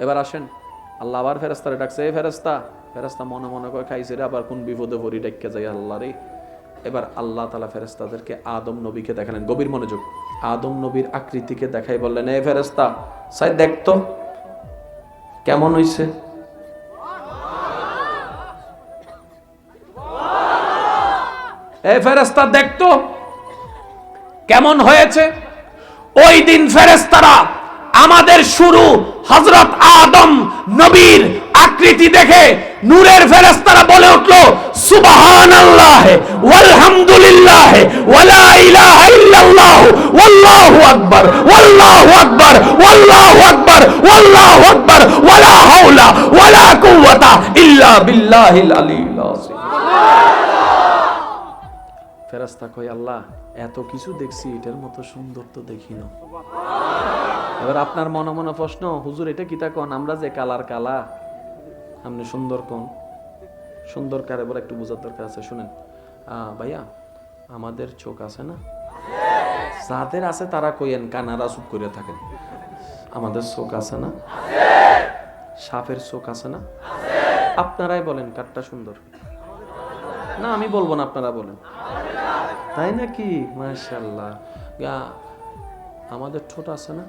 এবার আসেন, আল্লাহ আবার ফেরেশতারে ডাকছে, এই ফেরেশতা। ফেরেশতা মনে মনে করে খাইছে রে, আবার কোন বিপদে পড়ি, ডাক্কে যাই আল্লাহ রে। এবার আল্লাহ তাআলা ফেরেশতাদেরকে আদম নবীকে দেখালেন, গভীর মনোযোগ। আদম নবীর আকৃতিকে দেখাই বললেন, এই ফেরেশতা সাই দেখতো কেমন হইছে। এই ফেরেশতা দেখতো কেমন হয়েছে। ওই দিন ফেরেশতারা আমাদের শুরু হযরত আদম নবীর আকৃতি দেখে নূরের ফেরেশতারা বলে উঠলো, সুবহানাল্লাহ ওয়ালহামদুলিল্লাহ ওয়ালা ইলাহা ইল্লাল্লাহ ওয়াল্লাহু আকবার ওয়াল্লাহু আকবার ওয়াল্লাহু আকবার ওয়াল্লাহু আকবার ওয়ালা হাওলা ওয়ালা কুওয়াতা ইল্লা বিল্লাহিল আলিয়্যিল আযীম। ফেরেশতা কই, আল্লাহ এত কিছু দেখছি, এটার মতো সুন্দর তো দেখি না। এবার আপনার মনে মনে প্রশ্ন, হুজুর এটা কিতা কোন, আমরা যে কালার কালা, আপনি সুন্দর কোন? সুন্দর কারে বলে একটু বোঝার দরকার আছে। শুনেন ভাইয়া, আমাদের চোখ আছে না? যাদের আছে তারা কইেন, কানারা চুপ করে থাকেন। আমাদের চোখ আছে না? সাপের চোখ আছে না? আপনারাই বলেন কারটা সুন্দর। না আমি বলবো না, আপনারা বলেন। তাই নাকি? মাশাআল্লাহ। আমাদের ঠোঁট আছে না?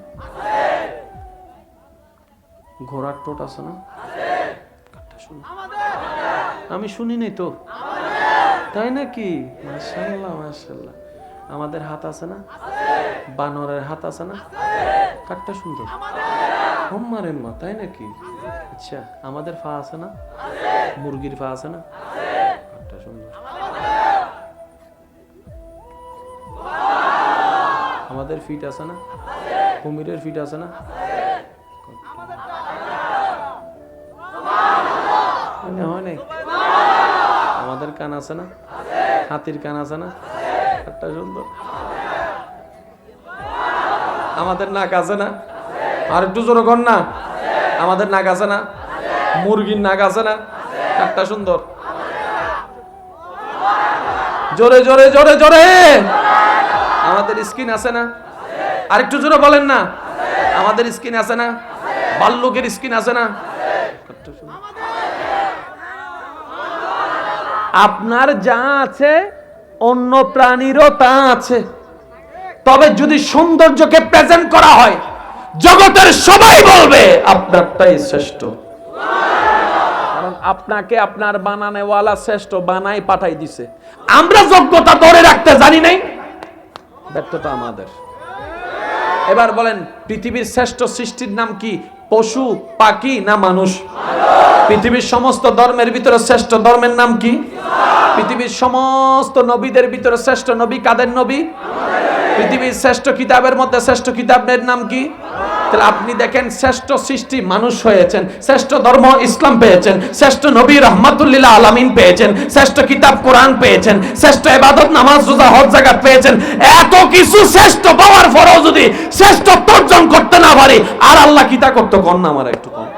ঘোড়ার ঠোঁট আছে না? আমি শুনি নাই তো। তাই নাকি? মাশাআল্লাহ মাশাআল্লাহ। আমাদের হাত আছে না? বানরের হাত আছে না? কাটটা সুন্দর। হোম্মারে মা, তাই নাকি? আচ্ছা, আমাদের পা আছে না? মুরগির পা আছে না? কাটটা সুন্দর। আমাদের ফিট আছে না? কুমিরের ফিট আছে না? হয় নাই। আমাদের কান আছে না? হাতির কান আছে না? একটা সুন্দর। আমাদের নাক আছে না? আর একটু জোরে কর না। আমাদের নাক আছে না? মুরগির নাক আছে না? একটা সুন্দর। জোরে জোরে জোরে জোরে। আমাদের স্কিন আছে না? আরেকটু জোরে বলেন না। আমাদের স্কিন আছে না? ভাল্লুকের স্কিন আছে না? আপনার যা আছে অন্য প্রাণীরও তা আছে, তবে যদি সৌন্দর্যকে প্রেজেন্ট করা হয় জগতের সবাই বলবে আপনারটাই শ্রেষ্ঠ। কারণ আপনাকে আপনার বানানেওয়ালা শ্রেষ্ঠ বানাই পাঠাই দিছে। আমরা যোগ্যতা ধরে রাখতে জানি নাই, ব্যর্থতা আমাদের। এবার বলেন, পৃথিবীর শ্রেষ্ঠ সৃষ্টির নাম কি? পশু, পাখি না মানুষ? পৃথিবীর সমস্ত ধর্মের ভিতরে শ্রেষ্ঠ ধর্মের নাম কি? পৃথিবীর সমস্ত নবীদের ভিতরে শ্রেষ্ঠ নবী কাদের নবী? পৃথিবীর শ্রেষ্ঠ কিতাবের মধ্যে শ্রেষ্ঠ কিতাবের নাম কি? তাহলে আপনি দেখেন, শ্রেষ্ঠ সৃষ্টি মানুষ হয়েছেন, শ্রেষ্ঠ ধর্ম ইসলাম পেয়েছেন, শ্রেষ্ঠ নবী রাহমাতুল লিল আলামিন পেয়েছেন, শ্রেষ্ঠ কিতাব কোরআন পেয়েছেন, শ্রেষ্ঠ ইবাদত নামাজ রোজা হজ যাকাত পেয়েছেন। এত কিছু শ্রেষ্ঠ পাওয়ার পরেও যদি শ্রেষ্ঠত্ব অর্জন করতে না পারি, আর আল্লাহ কিতা করতে কোন না আমার একটু কম।